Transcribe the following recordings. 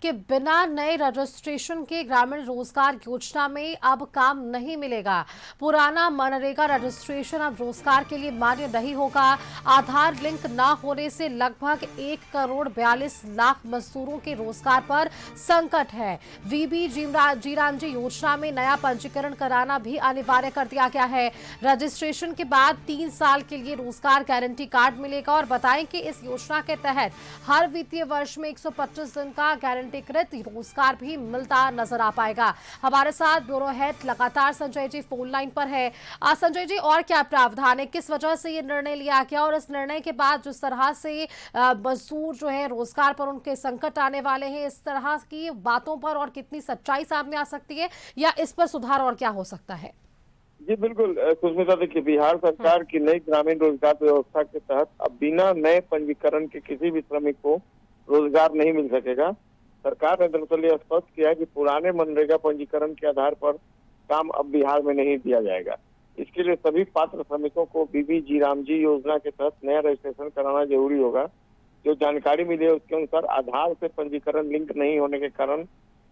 कि बिना नए रजिस्ट्रेशन के ग्रामीण रोजगार योजना में अब काम नहीं मिलेगा। पुराना मनरेगा रजिस्ट्रेशन अब रोजगार के लिए मान्य नहीं होगा। आधार लिंक न होने से लगभग 1,42,00,000 मजदूरों के रोजगार पर संकट है। वीबी जीरामजी योजना में नया पंजीकरण कराना भी अनिवार्य कर दिया गया है। रजिस्ट्रेशन के बाद 3 साल के लिए रोजगार गारंटी कार्ड मिलेगा। और बताएं कि इस योजना के तहत हर वित्तीय वर्ष में 125 दिन का गारंटीकृत रोजगार भी मिलता नजर आ पाएगा। हमारे साथ ब्यूरो हेड लगातार संजय जी फोन लाइन पर है। संजय जी, और क्या प्रावधान है, किस वजह से ये निर्णय लिया गया और इस निर्णय के बाद जिस तरह से मजदूर जो है रोजगार पर उनके संकट आने वाले हैं, इस तरह की बातों पर और कितनी सच्चाई सामने आ सकती है या इस पर सुधार और क्या हो सकता है? जी बिल्कुल सुष्मिता, देखिए बिहार सरकार की नई ग्रामीण रोजगार व्यवस्था के तहत अब बिना नए पंजीकरण के किसी भी श्रमिक को रोजगार नहीं मिल सकेगा। सरकार ने दरअसल यह स्पष्ट किया है कि पुराने मनरेगा पंजीकरण के आधार पर काम अब बिहार में नहीं दिया जाएगा। इसके लिए सभी पात्र श्रमिकों को बीबी जीरामजी योजना के तहत नया रजिस्ट्रेशन कराना जरूरी होगा। जो जानकारी मिली है उसके अनुसार आधार से पंजीकरण लिंक नहीं होने के कारण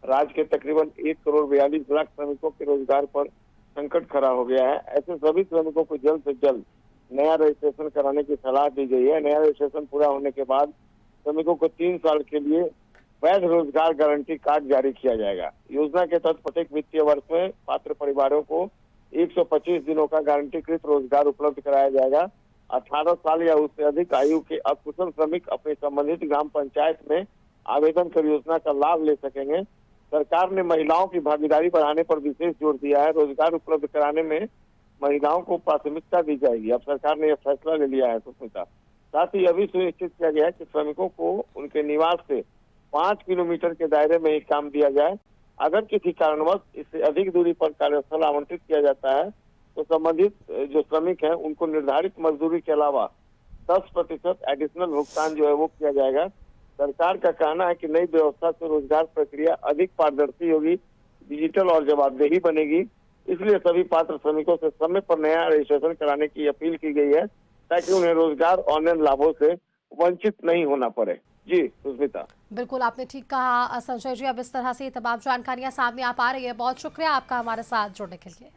राज्य के तकरीबन 1,42,00,000 श्रमिकों के रोजगार पर संकट खड़ा हो गया है। ऐसे सभी श्रमिकों को जल्द से जल्द नया रजिस्ट्रेशन कराने की सलाह दी गई है। नया रजिस्ट्रेशन पूरा होने के बाद श्रमिकों को 3 साल के लिए वैध रोजगार गारंटी कार्ड जारी किया जाएगा। योजना के तहत प्रत्येक वित्तीय वर्ष में पात्र परिवारों को 125 दिनों का गारंटीकृत रोजगार उपलब्ध कराया जाएगा। 18 साल या उससे अधिक आयु के अकुशल श्रमिक अपने संबंधित ग्राम पंचायत में आवेदन कर योजना का लाभ ले सकेंगे। सरकार ने महिलाओं की भागीदारी बढ़ाने पर विशेष जोर दिया है। रोजगार उपलब्ध कराने में महिलाओं को प्राथमिकता दी जाएगी। अब सरकार ने यह फैसला ले लिया है सुष्मिता। साथ ही अभी सुनिश्चित किया गया है कि श्रमिकों को उनके निवास से 5 किलोमीटर के दायरे में ही काम दिया जाए। अगर किसी कारणवश इससे अधिक दूरी पर कार्यस्थल आवंटित किया जाता है तो संबंधित जो श्रमिक है उनको निर्धारित मजदूरी के अलावा 10% एडिशनल भुगतान जो है वो किया जाएगा। सरकार का कहना है कि नई व्यवस्था से रोजगार प्रक्रिया अधिक पारदर्शी होगी, डिजिटल और जवाबदेही बनेगी। इसलिए सभी पात्र श्रमिकों से समय पर नया रजिस्ट्रेशन कराने की अपील की गई है ताकि उन्हें रोजगार ऑनलाइन लाभों से वंचित नहीं होना पड़े। जी सुष्मिता। बिल्कुल, आपने ठीक कहा संजय जी। अब इस तरह से तमाम जानकारियां सामने आ पा रही है। बहुत शुक्रिया आपका हमारे साथ जुड़ने के लिए।